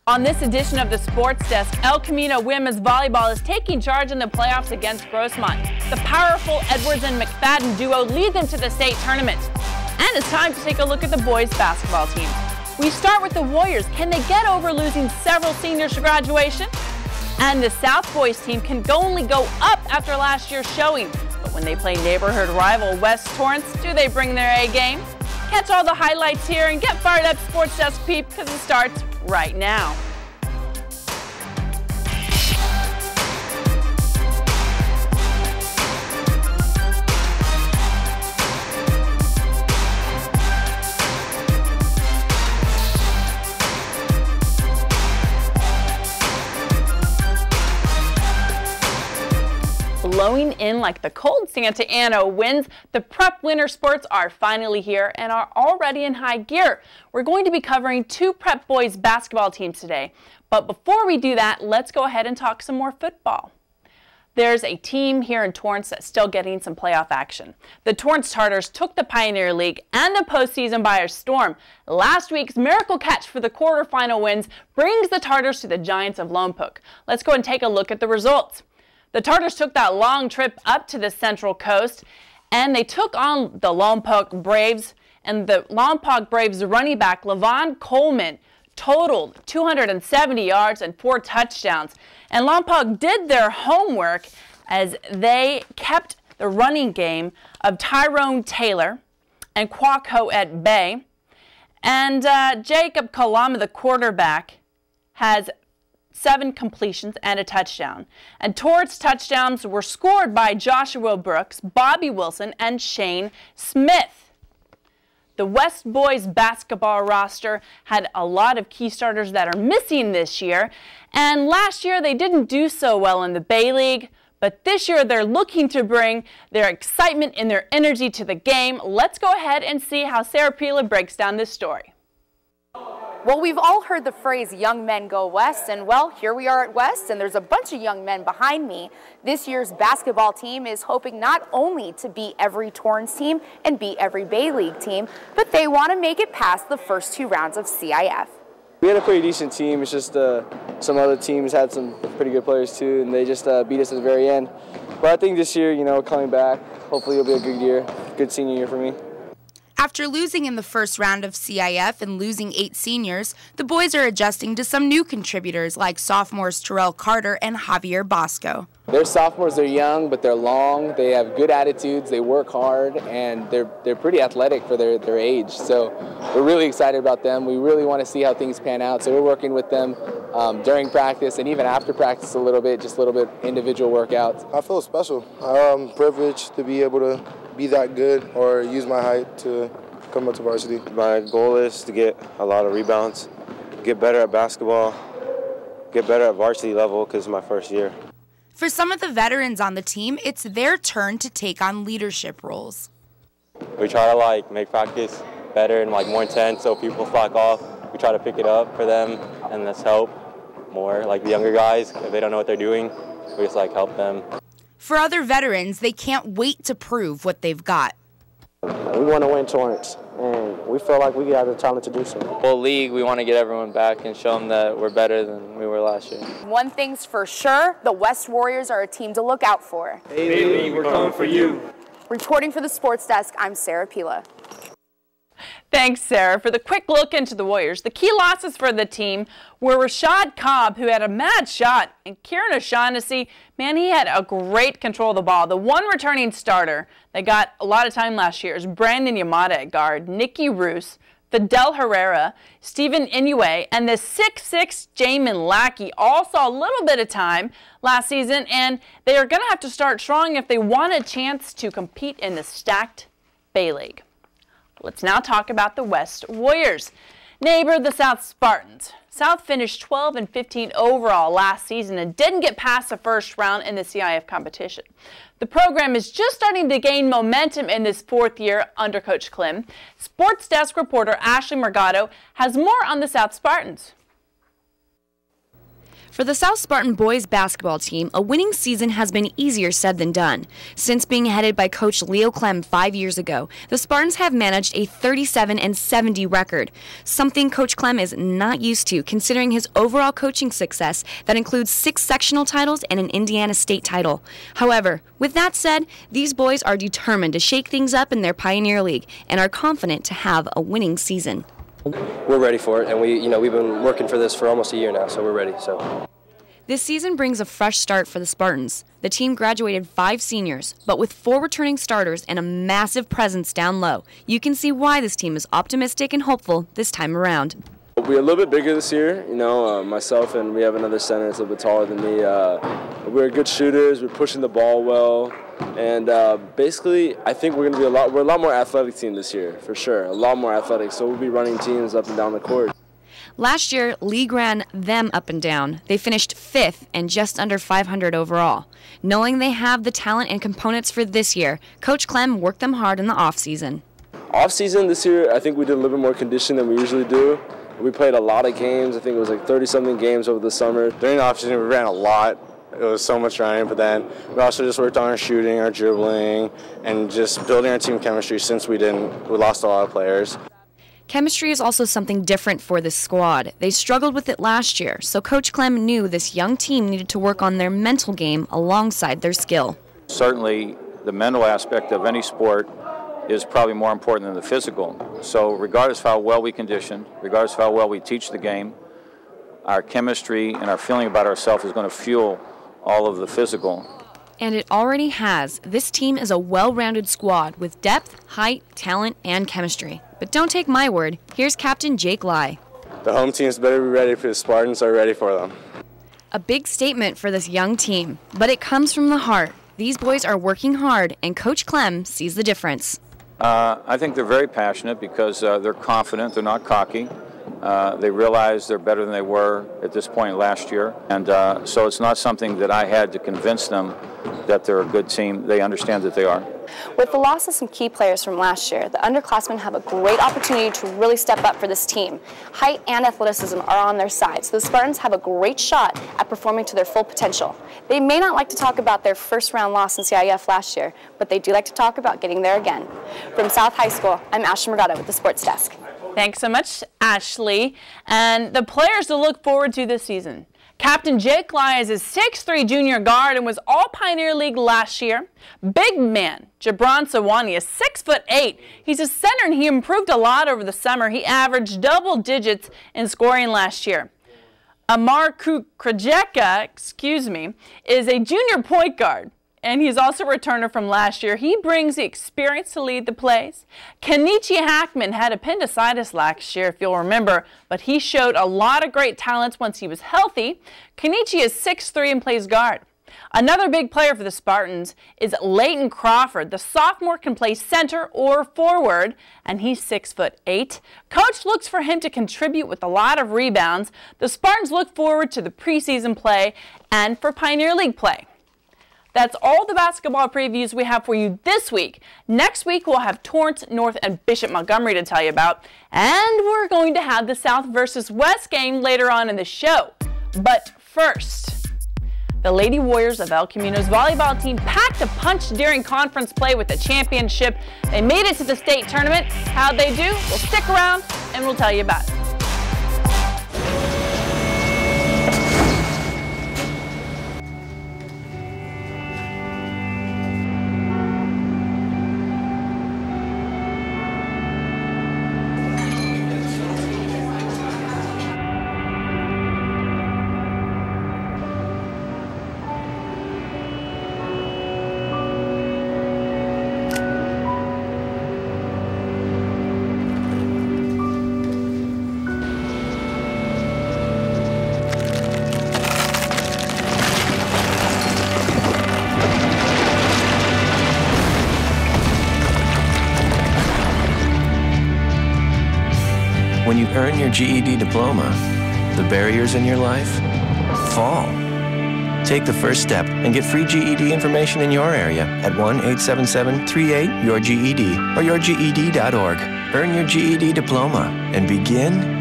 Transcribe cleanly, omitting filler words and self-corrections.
On this edition of the Sports Desk, El Camino Women's Volleyball is taking charge in the playoffs against Grossmont. The powerful Edwards and McFadden duo lead them to the state tournament. And it's time to take a look at the boys basketball team. We start with the Warriors. Can they get over losing several seniors to graduation? And the South boys team can only go up after last year's showing. But when they play neighborhood rival West Torrance, do they bring their A game? Catch all the highlights here and get fired up, Sports Desk peep, because it starts right now. Blowing in like the cold Santa Ana winds, the prep winter sports are finally here and are already in high gear. We're going to be covering two prep boys basketball teams today. But before we do that, let's go ahead and talk some more football. There's a team here in Torrance that's still getting some playoff action. The Torrance Tartars took the Pioneer League and the postseason by storm. Last week's miracle catch for the quarterfinal wins brings the Tartars to the Giants of Lompoc. Let's go and take a look at the results. The Tartars took that long trip up to the Central Coast, and they took on the Lompoc Braves, and the Lompoc Braves running back Levon Coleman totaled 270 yards and 4 touchdowns. And Lompoc did their homework as they kept the running game of Tyrone Taylor and Quaco at bay. And Jacob Kalama, the quarterback, has 7 completions and a touchdown. And Torrance touchdowns were scored by Joshua Brooks, Bobby Wilson, and Shane Smith. The West boys basketball roster had a lot of key starters that are missing this year. And last year they didn't do so well in the Bay League. But this year they're looking to bring their excitement and their energy to the game. Let's go ahead and see how Sarah Pila breaks down this story. Well, we've all heard the phrase young men go west, and well, here we are at West, and there's a bunch of young men behind me. This year's basketball team is hoping not only to beat every Torrance team and beat every Bay League team, but they want to make it past the first 2 rounds of CIF. We had a pretty decent team. It's just some other teams had some pretty good players too, and they just beat us at the very end. But I think this year, coming back, hopefully it'll be a good year, good senior year for me. After losing in the first round of CIF and losing 8 seniors, the boys are adjusting to some new contributors like sophomores Terrell Carter and Javier Bosco. They're sophomores, they're young, but they're long, they have good attitudes, they work hard, and they're pretty athletic for their age. So we're really excited about them. We really want to see how things pan out. So we're working with them during practice and even after practice a little bit, just a little bit individual workouts. I feel special. I'm privileged to be able to be that good or use my height to come up to varsity. My goal is to get a lot of rebounds, get better at basketball, get better at varsity level because it's my first year. For some of the veterans on the team, it's their turn to take on leadership roles. We try to make practice better and more intense so people slack off. We try to pick it up for them and let's help more. The younger guys, if they don't know what they're doing, we just help them. For other veterans, they can't wait to prove what they've got. We want to win Torrance, and we feel like we got the talent to do so. Whole league, we want to get everyone back and show them that we're better than we were last year. One thing's for sure, the West Warriors are a team to look out for. Hey, we're coming for you. Reporting for the Sports Desk, I'm Sarah Pila. Thanks, Sarah. For the quick look into the Warriors, the key losses for the team were Rashad Cobb, who had a mad shot, and Kieran O'Shaughnessy, man, he had a great control of the ball. The one returning starter that got a lot of time last year is Brandon Yamada at guard, Nikki Roos, Fidel Herrera, Stephen Inoue, and the 6'6" Jamin Lackey all saw a little bit of time last season, and they are going to have to start strong if they want a chance to compete in the stacked Bay League. Let's now talk about the West Warriors. Neighbor, the South Spartans. South finished 12-15 overall last season and didn't get past the first round in the CIF competition. The program is just starting to gain momentum in this 4th year under Coach Klim. Sports Desk reporter Ashley Morgado has more on the South Spartans. For the South Spartan boys basketball team, a winning season has been easier said than done. Since being headed by Coach Leo Clem 5 years ago, the Spartans have managed a 37-70 record, something Coach Clem is not used to considering his overall coaching success that includes 6 sectional titles and an Indiana State title. However, with that said, these boys are determined to shake things up in their Pioneer League and are confident to have a winning season. We're ready for it, and we've been working for this for almost a year now, so we're ready. This season brings a fresh start for the Spartans. The team graduated 5 seniors, but with 4 returning starters and a massive presence down low, you can see why this team is optimistic and hopeful this time around. We're a little bit bigger this year, myself and we have another center that's a little bit taller than me. We're good shooters, we're pushing the ball well, and basically I think we're a lot more athletic team this year, for sure, a lot more athletic, so we'll be running teams up and down the court. Last year, League ran them up and down. They finished 5th and just under 500 overall. Knowing they have the talent and components for this year, Coach Clem worked them hard in the offseason. Off-season this year, I think we did a little bit more condition than we usually do. We played a lot of games. I think it was like 30-something games over the summer. During the offseason, we ran a lot. It was so much running, but then we also just worked on our shooting, our dribbling, and just building our team chemistry since we lost a lot of players. Chemistry is also something different for this squad. They struggled with it last year, so Coach Clem knew this young team needed to work on their mental game alongside their skill. Certainly, the mental aspect of any sport is probably more important than the physical. So regardless of how well we condition, regardless of how well we teach the game, our chemistry and our feeling about ourselves is going to fuel all of the physical. And it already has. This team is a well-rounded squad with depth, height, talent, and chemistry. But don't take my word. Here's Captain Jake Lai. The home teams better be ready for the Spartans are ready for them. A big statement for this young team, but it comes from the heart. These boys are working hard, and Coach Clem sees the difference. I think they're very passionate because they're confident, they're not cocky. They realize they're better than they were at this point last year. And so it's not something that I had to convince them that they're a good team. They understand that they are. With the loss of some key players from last year, the underclassmen have a great opportunity to really step up for this team. Height and athleticism are on their side, so the Spartans have a great shot at performing to their full potential. They may not like to talk about their first-round loss in CIF last year, but they do like to talk about getting there again. From South High School, I'm Ashley Morgado with the Sports Desk. Thanks so much, Ashley. And the players to look forward to this season. Captain Jake Lai is a 6'3" junior guard and was all Pioneer League last year. Big man, Jabron Sawani is 6'8". He's a center and he improved a lot over the summer. He averaged double digits in scoring last year. Amar Krajeka, is a junior point guard. And he's also a returner from last year. He brings the experience to lead the plays. Kenichi Hackman had appendicitis last year, if you'll remember, but he showed a lot of great talents once he was healthy. Kenichi is 6'3" and plays guard. Another big player for the Spartans is Leighton Crawford. The sophomore can play center or forward, and he's 6'8". Coach looks for him to contribute with a lot of rebounds. The Spartans look forward to the preseason play and for Pioneer League play. That's all the basketball previews we have for you this week. Next week, we'll have Torrance, North, and Bishop Montgomery to tell you about. And we're going to have the South versus West game later on in the show. But first, the Lady Warriors of El Camino's volleyball team packed a punch during conference play with the championship. They made it to the state tournament. How'd they do? We'll stick around and we'll tell you about it. When you earn your GED diploma, the barriers in your life fall. Take the first step and get free GED information in your area at 1-877-38-YOUR-GED or yourged.org. Earn your GED diploma and begin